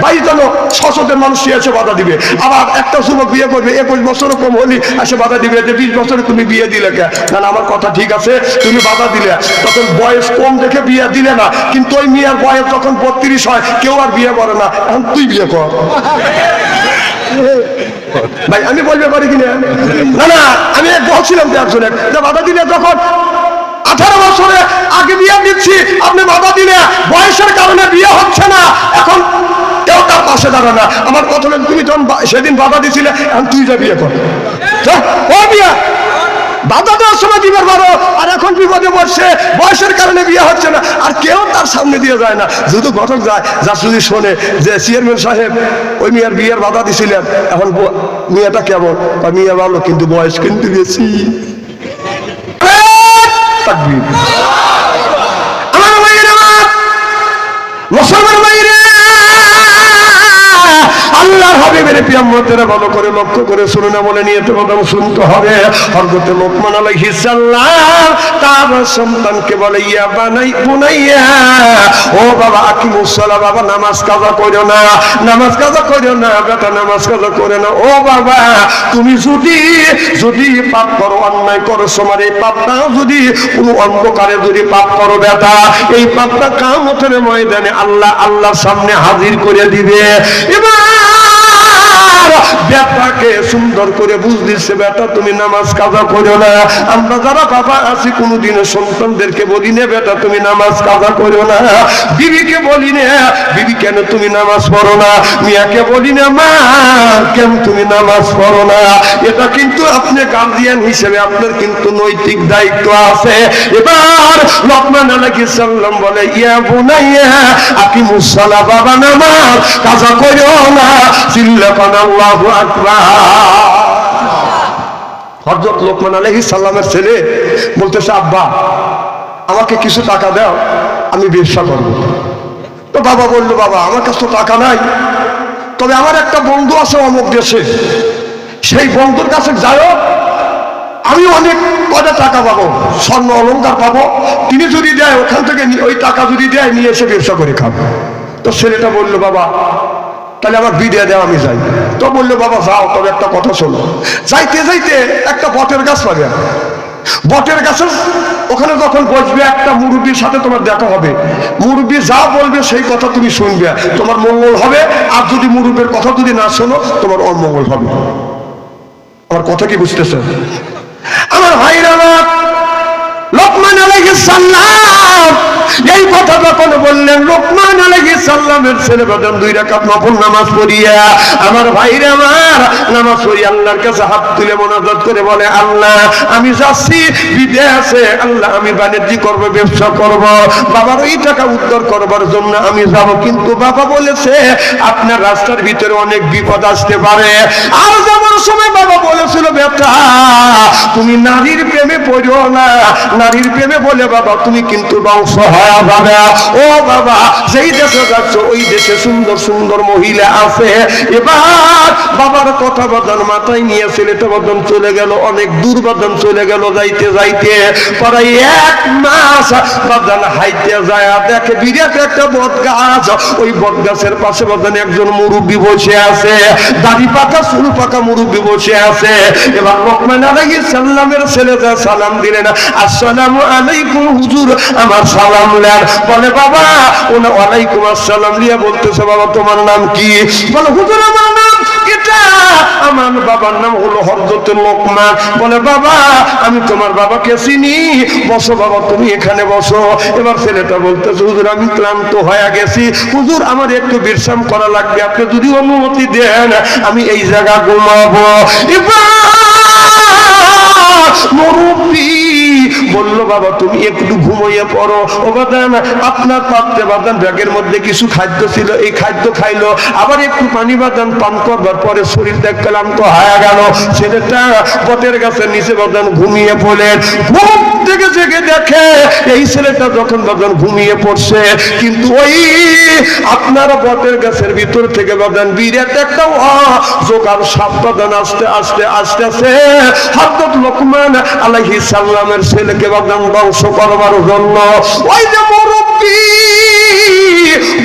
22 জন সচেতন মানুষ এসে বাধা দিবে। আবার একটা যুবক বিয়ে করবে 21 বছর কম হলে এসে বাধা দিবে যে 20 বছরে তুমি বিয়ে দিলে কে? না, আমার কথা ঠিক আছে, তুমি বাধা দিলে, তখন বয়স কম দেখে বিয়ে দিলে না, কিন্তু ওই মেয়ের বয়স যখন 32 হয় কেউ আর বিয়ে করে না, এখন তুই বিয়ে কর। ভাই আমি বলতে পারি কিনা? না না, আমি বলছিলাম যে একজনের যে বাধা দিলে যখন 18 বছরে আগে বিয়ে দিচ্ছি, আপনি বাধা দিলে বয়সের কারণে বিয়ে হচ্ছে না, এখন কেউ তার পাশে দাঁড়া না। আমার কথা হলো তুমি যখন সেদিন বাধা দিছিলে, এখন তুই যা বিয়ে কর। ও বিয়ে বাধা দেওয়ার সময় দিবার পারো, আর এখন বিপদে পড়ছে, বয়সের কারণে বিয়ে হচ্ছে না, আর কেউ তার সামনে দিয়ে যায় না। যেহেতু ঘটক যায়, যা যদি শোনে যে চেয়ারম্যান সাহেব ওই মেয়ের বিয়ের বাধা দিছিলেন, এখন মেয়েটা কেমন? মেয়ে ভালো কিন্তু বয়স কিন্তু বেশি। আমার ভাইয়েরা, মুসলমান ভাইয়েরা, আল্লাহর হাবিবের পিয়ামতের ভালো করে লক্ষ্য করে শুনে না বলে নিয়ে কথা শুনতে হবে। হযরত লোকমান আলাইহিস সালাম তার সন্তানকে বলে, ইয়া বানাই বুনাইয়া, ও বাবা আকিমুস সালাহ, বাবা নামাজ কাজা করিও না, নামাজ কাজা করিও না বেটা, নামাজ কাজা করে না। ও বাবা, তুমি যদি পাপ করো, অন্যায় করো, তোমার এই পাপটা যদি কোনো অন্ধকারে যদি পাপ করো বেটা, এই পাপটা কিয়ামতের ময়দানে আল্লাহর সামনে হাজির করে দিবে। এবার বেটাকে সুন্দর করে বুঝ দিচ্ছে, বেটা তুমি নামাজ কাজা করো না। আমরা যারা বাবা আছি কোনোদিনও সন্তানদেরকে বলি না বেটা তুমি নামাজ কাজা করো না, বিবিকে বলি না বিবি কেন তুমি নামাজ পড়ো না, মিয়াকে বলি না মা কেন তুমি নামাজ পড়ো না। এটা কিন্তু আপনি গার্জিয়ান হিসেবে আপনার কিন্তু নৈতিক দায়িত্ব আছে। এবার লোকমান আলাইহিস সালাম বলে, ইয়া বুনাইয়া আকিমুস সালাহ, বাবা নামাজ কাজা করো না। চিল্লাকান আল্লাহু আকবার। হযরত লোকমান আলাইহিস সালামের ছেলে বলতেছে, আব্বা আমাকে কিছু টাকা দাও, আমি ব্যবসা করব। তো বাবা বলল, বাবা আমার কাছে তো টাকা নাই, তবে আমার একটা বন্ধু আছে অমুক দেশে, সেই বন্ধুর কাছে যাও, আমি অনেক কয়টা টাকা পাবো, স্বর্ণ অলংকার পাবো, তিনি যদি দেয় ওখান থেকে ওই টাকা যদি দেয় নিয়ে এসে ব্যবসা করে খাবো। তো ছেলেটা বলল, বাবা তাহলে আমার বিয়ে দেওয়া, আমি যাই। তো বললো, বাবা যাও, তবে একটা কথা শোনো। যাইতে যাইতে একটা বটের গাছ পাবে, বটের গাছের ওখানে যখন বসবে একটা মুরব্বীর সাথে তোমার দেখা হবে, মুরব্বী যা বলবে সেই কথা তুমি শুনবে, তোমার মঙ্গল হবে। আর যদি মুরব্বীর কথা যদি না শোনো তোমার অমঙ্গল হবে। আমার কথা কি বুঝতেছেন? আমার ভাইরা, লোকমান আলাইহিস সালাম এই কথা যখন বললেন, লোকমান আলাইহিস সালামের ছেলে বাজান 2 রাকাত নফল নামাজ পড়িয়া, আমার ভাইরা আমার নামাজ পড়ি আল্লাহর কাছে হাত তুলে মোনাজাত করে বলে, আল্লাহ আমি যাচ্ছি বিদেশে, আল্লাহ আমি বাণিজ্য করব, ব্যবসা করব, বাবার ওই টাকা উদ্ধার করবার জন্য আমি যাব, কিন্তু বাবা বলেছে আপনার রাস্তার ভিতরে অনেক বিপদ আসতে পারে। আর যাবার সময় বাবা বলেছিল, বেটা তুমি নারীর প্রেমে পড়ো না, নারীর প্রেমে বলে বাবা তুমি কিন্তু ধ্বংস হয়ে যাবে। ও বাবা, যেই দেশে যাচ্ছ ওই দেশে সুন্দর সুন্দর মহিলা আছে। এবার বাবার কথা বাদান মাথায় নিয়ে ছেলেটা বাদান চলে গেল, অনেক দূর বাদান চলে গেল। যাইতে যাইতে প্রায় 1 মাস বাদান হাইতে যায়, দেখে বিরাট একটা বট গাছ, ওই বট গাছের পাশে বাদান একজন মুরব্বী বসে আছে, দাড়ি পাকা চুল পাকা মুরব্বী বসে আছে। এবার লোকমান আলাইহিস সালামের ছেলে যা সালাম দিলেন, আসসালামু আলাইকুম হুজুর, আমার সালাম নেন। বলে, বাবা ওনা ওয়ালাইকুম আসসালাম লিয়া বলতেছে, বাবা তোমার নাম কি? বলে, হুজুর আমার নাম এটা, আমার বাবার নাম হলো হযরত লোকমান। বলে, বাবা আমি তোমার বাবাকে চিনি, বসো বাবা তুমি এখানে বসো। এবার ছেলেটা বলতেছে, হুজুর আমি ক্লান্ত হয়ে গেছি, হুজুর আমার একটু বিশ্রাম করা লাগবে, আপনি যদি অনুমতি দেন আমি এই জায়গা ঘুমাবো। এবার মুরব্বী বললো, বাবা তুমি একটু ঘুমিয়ে পড়ো। ও বাদান আপনার পাত্রে বাদান ব্যাগের মধ্যে কিছু খাদ্য ছিল, এই খাদ্য খাইলো, আবার একটু পানি বাদান পান করবার পরে শরীরটা ক্লান্ত হয়ে গেল। ছেলেটা বটের গাছের নিচে বাদান ঘুমিয়ে পড়লেন। ঘুম থেকে জেগে দেখে এই ছেলেটা যখন বাদান ঘুমিয়ে পড়ছে, কিন্তু ওই আপনার বটের গাছের ভিতর থেকে বাদান বিরাট একটা জোগাড় সাপ বাদান আস্তে আস্তে আস্তে আস্তে হযরত লোকমান আলাইহিস সালামের ছেলেকে বাদান ধ্বংস করবার জন্য ওই যে মুরব্বী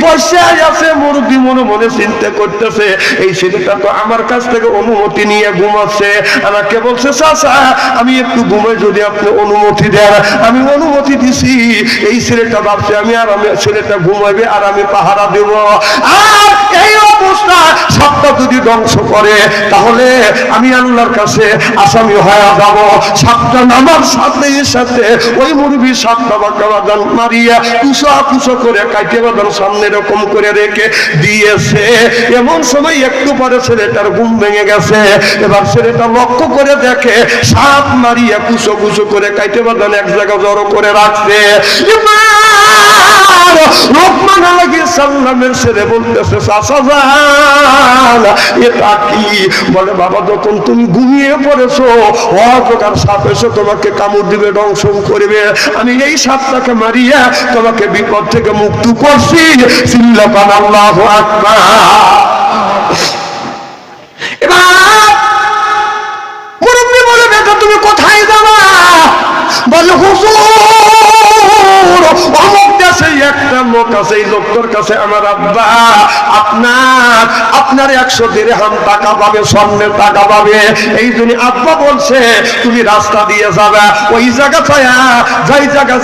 বসে আছে। মুরব্বী মনে মনে চিন্তা করতেছে, এই ছেলেটা তো আমার কাছ থেকে অনুমতি নিয়ে ঘুমাচ্ছে। আমাকে বলছে, চাচা আমি একটু ঘুমাই, যদি আপনি অনুমতি দেন। আমি অনুমতি দিছি। এই ছেলেটা ভাবছে আমি ছেলেটা ঘুমাইবে আর আমি পাহারা দেব। আর এই অবস্থা সাপটা যদি ধ্বংস করে তাহলে আমি আল্লাহর কাছে আসামি হয়ে যাব। সাপটা নামার সাথে সাথে ওই মুরব্বী সাপটা বাঁকা মারিয়া কুচো করে কাইটে বাঁধান সামনে এরকম করে রেখে দিয়েছে। এমন সময় একটু পরে ছেলেটার ঘুম ভেঙে গেছে। এবার ছেলেটা লক্ষ্য করে দেখে সাপ মারিয়া কুচো করে কাইটে বাঁধান এক জায়গা জড়ো করে রাখছে। লোকমান আলাইহিস সালামের ছেলে বলতেছে, চাচা জান এটা কি? বলে, বাবা যখন তুমি ঘুমিয়ে পড়েছো অজগার সাপ এসে তোমাকে কামড় দিবে, দংশন করবে। আমি এই সাপটাকে মারিয়া তোমাকে বিপদ থেকে মুক্ত করছি। চিল্লাপান আল্লাহু আকবার। এবার মুরব্বি বলে, বেটা তুমি কোথায় যাবা? বলে, হুজুর অমুক দেশে একটা লোক আছে, এই লোকটার কাছে আমার আব্বা আপনার 100 দিরহাম টাকা পাবে, স্বর্ণের টাকা পাবে। এই জন্য আব্বা বলছে তুমি রাস্তা দিয়ে যাবে, ওই জায়গা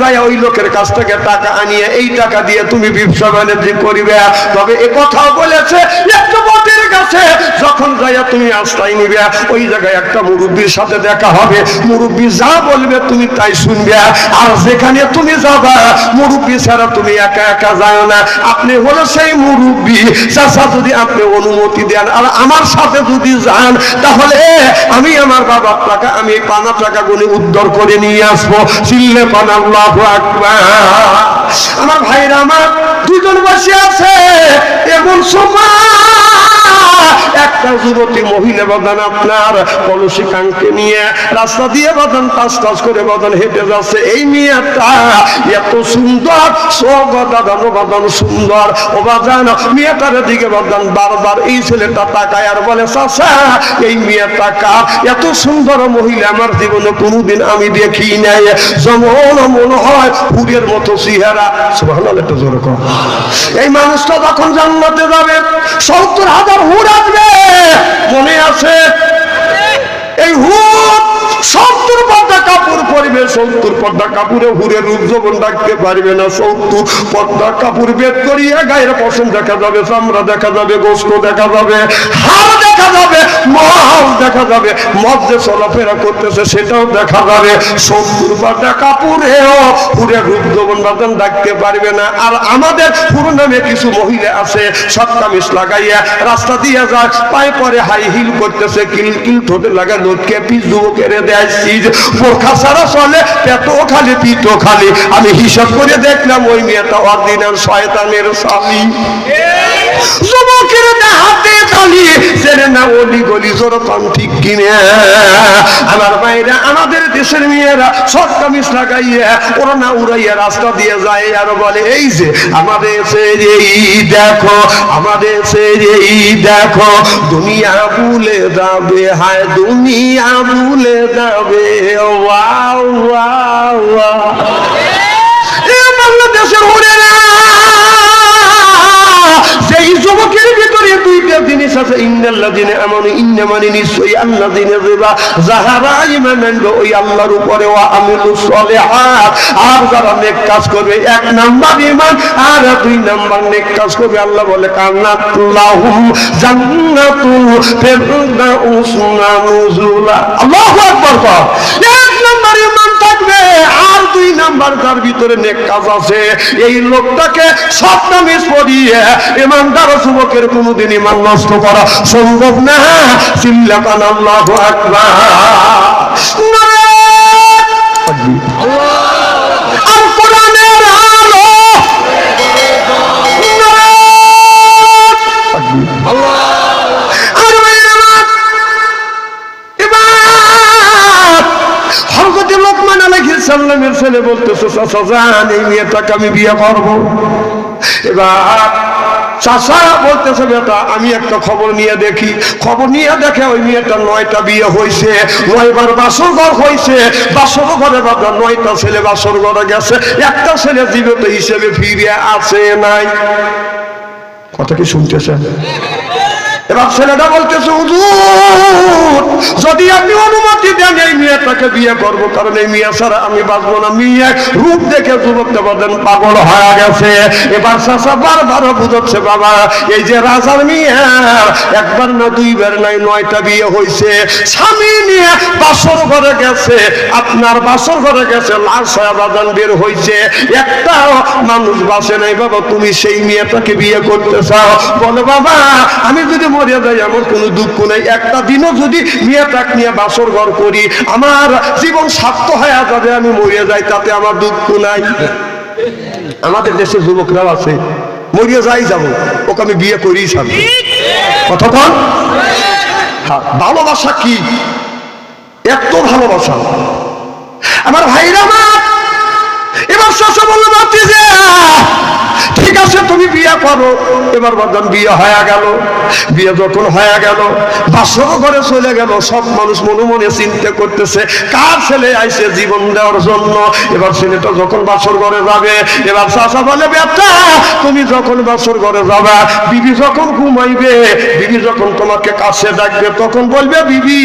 যায় ওই লোকের কাছ থেকে টাকা আনিয়ে এই টাকা দিয়ে তুমি ব্যবসা বাণিজ্য করিবে। তবে এ কথাও বলেছে একটু বটের কাছে যখন যাইয়া তুমি রাস্তায় নিবে, ওই জায়গায় একটা মুরব্বীর সাথে দেখা হবে। মুরব্বী যা বলবে তুমি তাই শুনবে। আর যেখানে তুমি যাবা মুরব্বী ছাড়া তুমি একা একা যাও না। আপনি হলো সেই মুরব্বী। চাচা যদি আপনি অনুমতি দেন আর আমার সাথে যদি যান তাহলে আমি আমার বাবার টাকা আমি এই 5 টাকা গুণে উদ্ধার করে নিয়ে আসবো। চিল্লে পান আল্লাহু আকবার। আমার ভাইরা আমার দুজন বসে আছে। এমন সময় একটা যুবতী মহিলা বাদান আপনার কলসি কাঙ্কে নিয়ে রাস্তা দিয়ে বাদান টাচ করে বাদান হেঁটে যাচ্ছে। এই মেয়েটা এত সুন্দর, বাদান সুন্দর। ও বাদান মেয়েটার দিকে বাদান বারবার এই ছেলেটা তাকায় আর বলে, চাচা এই মেয়েটা কার? এত সুন্দর মহিলা আমার জীবনে কোনোদিন আমি দেখি নাই। যেমন মনে হয় হুরের মতো চেহারা। সুবহানাল্লাহ, একটু জোরে কর। এই মানুষটা যখন জান্নাতে যাবে 70,000 হুর আসবে। মনে আছে? এই হুর 70 পর্দা কাপড় পরবে। 70 পর্দা কাপড়ে হুরের রূপ যৌবন রাখতে পারবে না। 70 পর্দা কাপড় বেদ করিয়া গায়ের পশম দেখা যাবে, চামড়া দেখা যাবে, গোস্ত দেখা যাবে, হাড় দেখা যাবে, মহাল দেখা যাবে, মদ যে চলাফেরা করতেছে সেটাও দেখা যাবে। 70 পর্দা কাপড়েও হুরের রূপ যৌবন বাদন রাখতে পারবে না। আর আমাদের পুরো নামে কিছু মহিলা আছে সব কামিজ লাগাইয়া রাস্তা দিয়ে যায়, পায়ে পরে হাই হিল করতেছে, কিল ঠোঁটে লাগা লোককে পিস যুবকের বোরখা ছাড়া চলে, পেটও খালি পিঠও খালি। আমি হিসাব করে দেখলাম ওই মেয়েটা অরিজিনাল শয়তানের স্বামী। যুবকের হাতে তালি জেনে না অলি গলি জোরপান ঠিক কিনে। আমার ভাইরা আমাদের দেশের মেয়েরা শর্ট কামিজ লাগাইয়া ওড়না উড়াইয়া রাস্তা দিয়ে যায় আর বলে, এই যে আমাদের দেখো, আমাদের দেখো, দুনিয়া ভুলে যাবে, হায় দুনিয়া ভুলে যাবে। Wow wow wow. বাংলাদেশের হুরেরা সেই যুবকের ভিতরে দুইটা জিনিস আছে। ইন্নাল্লাযিনা আমানু, ইন্না মানে নিশ্চয়ই আল্লাযিনা যাহারা ঈমান আনবে ওই আল্লাহর উপরে, ওয়া আমিলুস সলিহাত, আর যারা নেক কাজ করবে। 1 নাম্বার ঈমান আর 2 নাম্বার নেক কাজ করবে। আল্লাহ বলে কানাত লাহুম জান্নাতুল ফিরদাউস নুজুলা। আল্লাহু আকবার। 1 নাম্বার ঈমান থাকবে আর 2 নাম্বার যার ভিতরে নেক কাজ আছে, এই লোকটাকে সব নামাজ পড়িয়ে ইমানদার যুবকের কোনোদিন ঈমান নষ্ট করা সম্ভব না। চিল্লাকান আল্লাহু আকবার। আর কোরআনের আলো হযরত লোকমান আলাইহিস সালামের ছেলে বলতেছে, চাচা জান এই মেয়েটাকে আমি বিয়ে করব। এবার চাচা বলতেছে বেটা আমি একটা খবর নিয়ে দেখি। খবর নিয়ে দেখে ওই মেয়েটা 9টা বিয়ে হয়েছে, 9বার বাসর ঘর হয়েছে। বাসর ঘরে বাবা 9টা ছেলে বাসর ঘরে গেছে, একটা ছেলে জীবিত হিসেবে ফিরে আসে নাই। কথা কি শুনতেছেন? এবার ছেলেটা বলতেছে হুজুর যদি আপনি অনুমতি দেন এই মেয়েটাকে বিয়ে করবো, কারণ এই মেয়ে ছাড়া আমি বাঁচবো না। মেয়ে রূপ দেখে যুবকটা বলেন পাগল হয়ে গেছে। এবার চাচা বারবার বুঝাচ্ছে বাবা এই যে রাজার মেয়ে একবার না দুইবার নাই 9টা বিয়ে হয়েছে, স্বামী নিয়ে বাসর ঘরে গেছে, আপনার বাসর ঘরে গেছে, লাশ হয়ে বাজান বের হয়েছে, একটাও মানুষ বাসে নাই। বাবা তুমি সেই মেয়েটাকে বিয়ে করতে চাও? বলে বাবা আমি যদি মরে যাই আমার কোনো দুঃখ নেই, একটা দিনও যদি মেয়েটাকে নিয়ে বাসর ঘর করি আমার জীবন সার্থক হয়ে যাবে, আমি মরে যাই তাতে আমার দুঃখ নাই। আমাদের দেশে যুবকরাও আছে মরিয়ে যাই যাবো, ওকে আমি বিয়ে করেই ছাড়বো। কতক্ষণ ভালোবাসা কি, এত ভালোবাসা আমার ভাইরা মা। এবার শ্বশুর বললো ভাতিজা ঠিক আছে তুমি বিয়ে করো। এবার বললাম বিয়ে হয়ে গেল। বিয়ে যখন হয়ে গেল বাসর ঘরে চলে গেল, সব মানুষ মনে মনে চিন্তা করতেছে কার ছেলে আইছে জীবন দেওয়ার জন্য। এবার ছেলেটা যখন বাসর ঘরে যাবে, এবার চাচা বলে বেটা তুমি যখন বাসর ঘরে যাবে, বিবি যখন ঘুমাইবে, বিবি যখন তোমাকে কাছে ডাকবে তখন বলবে বিবি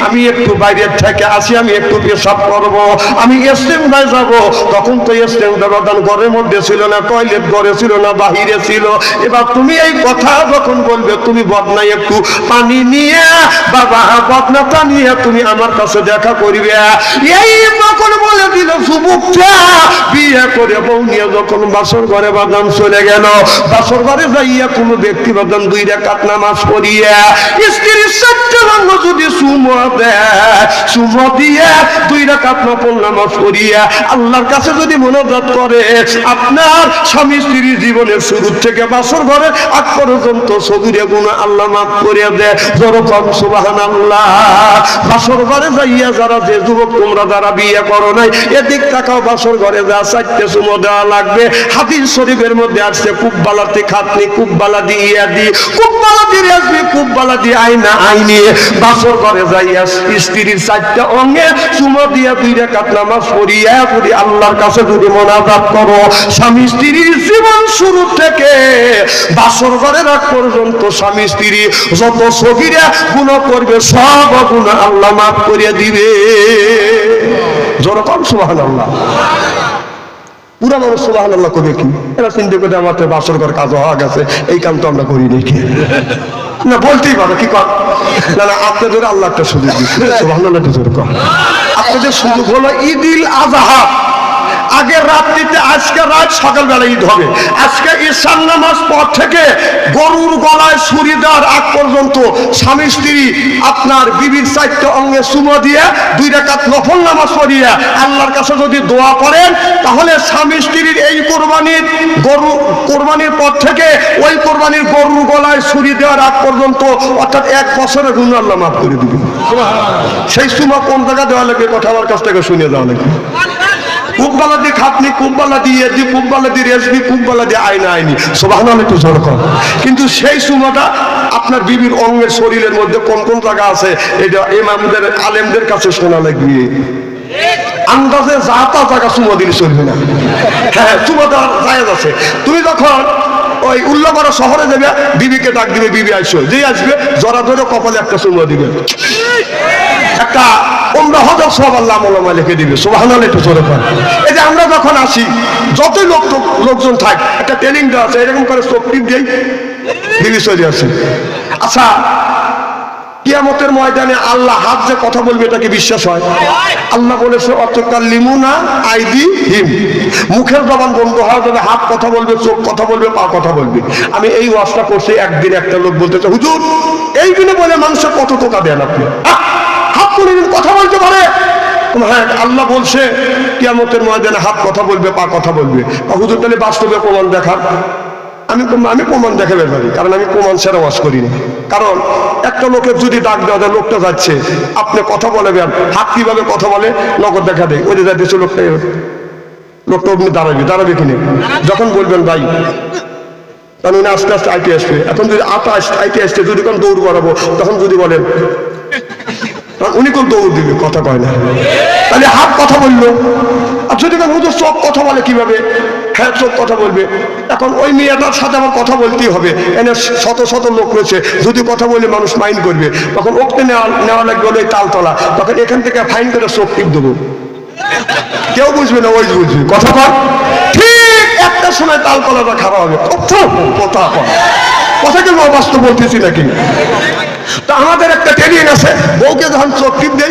আমি একটু বাইরের থেকে আসি, আমি একটু পেশাব করবো, আমি ইস্তেঞ্জায় যাব। তখন তো ইস্তেঞ্জা ঘরের মধ্যে ছিল না, টয়লেট ঘরে ছিল না, বাহিরে ছিল। এবার তুমি এই কথা যখন বলবে তুমি বদনায় একটু পানি নিয়ে বাবা বদনাটা নিয়ে তুমি আমার কাছে দেখা করবে। এই তখন বলে দিল যুবকটা বিয়ে করে বউ নিয়ে যখন বাসর ঘরে বাদাম চলে গেল, বাসর ঘরে যাইয়া কোনো ব্যক্তি বাদাম 2 রাকাত নামাজ পড়িয়া স্ত্রীর সাথে যদি সুমো দেয়, সুমো দিয়ে 2 রাকাত নফল নামাজ পড়িয়া আল্লাহর কাছে যদি মোনাজাত করে, আপনার স্বামী স্ত্রীর জীবনের শুরু থেকে বাসর ঘরে আগ পর্যন্ত সগীরা গুনাহ আল্লাহ মাফ করে দেয়। যেরকম সুবহানাল্লাহ। বাসর ঘরে যাইয়া যারা যে যুবক তোমরা যারা বিয়ে করো নাই এদিক তাকাও, বাসর ঘরে যা 4টে চুমো দেওয়া লাগবে। হাদিস শরীফের মধ্যে আসছে কুব্বালাতি খাতনি কুব্বালা দিয়ে দি কুব্বালা দিয়ে আসবি কুব্বালা দিয়ে আইনা আইনি। বাসর ঘরে যাইয়া স্ত্রীর 4টা অঙ্গে চুমো দিয়ে 2 রাকাত নামাজ পড়িয়া যদি আল্লাহর কাছে যদি মোনাজাত করো, স্বামী স্ত্রীর জীবন শুরু থেকে বাসর ঘরে রাখ পর্যন্ত স্বামী স্ত্রী যত সগীরা গুনাহ করবে সব গুনাহ আল্লাহ মাফ করে দিবে। যেরকম সুবহানাল্লাহ। পুরা মানুষ সুবহানাল্লাহ করবে কি? এরা চিন্তা করে আমাদের বাসর ঘর কাজ হওয়া গেছে, এই কাম তো আমরা করি নাকি না বলতেই পারো কি কর না না আপনাদের আল্লাহ একটা সুযোগ দিচ্ছে। সুবহানাল্লাহ যেরকম আপনাদের সুযোগ হলো ঈদুল আজহা আগের রাত্রিতে, আজকে রাত সকালবেলা ঈদ হবে। আজকে ঈশান নামাজ পর থেকে গরুর গলায় ছুরি দেওয়ার আগ পর্যন্ত স্বামী স্ত্রী আপনার বিবির 4টে অঙ্গে চুমো দিয়ে 2 রাকাত নফল নামাজ পড়িয়া আল্লাহর কাছে যদি দোয়া করেন, তাহলে স্বামী স্ত্রীর এই কোরবানির পর থেকে ওই কোরবানির গরুর গলায় ছুরি দেওয়ার আগ পর্যন্ত অর্থাৎ 1 বছরের গুনাহ আল্লাহ মাফ করে দিবে। সেই চুমো কোন জায়গা দেওয়া লাগবে কথা আমার কাছ থেকে শুনে দেওয়া লাগবে। কুব্বালা দিয়ে খাতনি কুব্বালা দিয়ে দি কুব্বালা দিয়ে রেজবি কুব্বালা দিয়ে আইনা আইনি। সুবহানাল্লাহ একটু জোর কর। কিন্তু সেই সুমাটা আপনার বিবির অঙ্গের শরীরের মধ্যে কোন কোন জায়গা আছে এটা ইমামদের আলেমদের কাছে শোনা লাগবে। আন্দাজে যা তা জায়গা চুমো দিলে চলবে না। হ্যাঁ চুমো দেওয়ার জায়েজ আছে। তুমি যখন ওই উল্লাপাড়া শহরে যাবে বিবিকে ডাক দিবে, বিবি আসবে, যে আসবে জরা ধরে কপালে একটা চুমো দিবে, একটা ওমরা হজর সব আল্লাহ মোলামা লিখে দিবে। সুবহানাল্লাহ একটু জোরে কর। এই যে আমরা যখন আসি যতই লোকজন থাক একটা ট্রেনিং দেওয়া আছে, এরকম করে চোখ টিপ দিই বিবি চলে আসে। আচ্ছা কিয়ামতের ময়দানে আল্লাহ হাত যে কথা বলবে এটাকে বিশ্বাস হয়? আল্লাহ বলেছে অতকাল্লিমুনা আইদিহিম, মুখের জবান বন্ধ হওয়া যাবে, হাত কথা বলবে, চোখ কথা বলবে, পা কথা বলবে। আমি এই ওয়াজটা করছি, একদিন একটা লোক বলতেছে হুজুর এই দিনে বলে মানুষের কত টাকা দেন আপনি, হাত তুলে কথা বলতে পারে? হ্যাঁ আল্লাহ বলছে কিয়ামতের ময়দানে হাত কথা বলবে, পা কথা বলবে। হুজুর তাহলে বাস্তবে প্রমাণ দেখার। আমি প্রমাণ দেখাতে পারি, কারণ আমি প্রমাণ ছাড়া ওয়াজ করি না। কারণ একটা লোকের যদি ডাক দেওয়া যায়, লোকটা যাচ্ছে, আপনি কথা বলবেন, হাত কিভাবে কথা বলে নগদ দেখা দেয়, ওই যে যাচ্ছে লোকটা অমনি দাঁড়াবে কিনে। যখন বলবেন ভাই কারণ উনি আস্তে আস্তে আইতে আসবে। এখন যদি আইতে আসতে যদি কোন দৌড় করাবো, তখন যদি বলেন, উনি কোন দৌড় দিবে, কথা কয় না, তাহলে হাত কথা বললো। আর যদি হুজুর সব কথা বলে কিভাবে, হ্যাঁ সব কথা বলবে। এখন ওই মেয়েটার সাথে আমার কথা বলতেই হবে, এনে শত শত লোক রয়েছে, যদি কথা বলে মানুষ মাইন্ড করবে, তখন ওকে নেওয়া লাগবে হলো এই তালতলা, তখন এখান থেকে ফাইন করে চোখ টিপ দেবো, কেউ বুঝবে না, ওই বুঝবে, কথা কর। ঠিক একটা সময় তালতলাটা খারাপ হবে, কথা কি বাস্তব বলতেছি নাকি? তা আমাদের একটা ট্রেনিং আছে, বউকে যখন চোখ টিপ দেয়,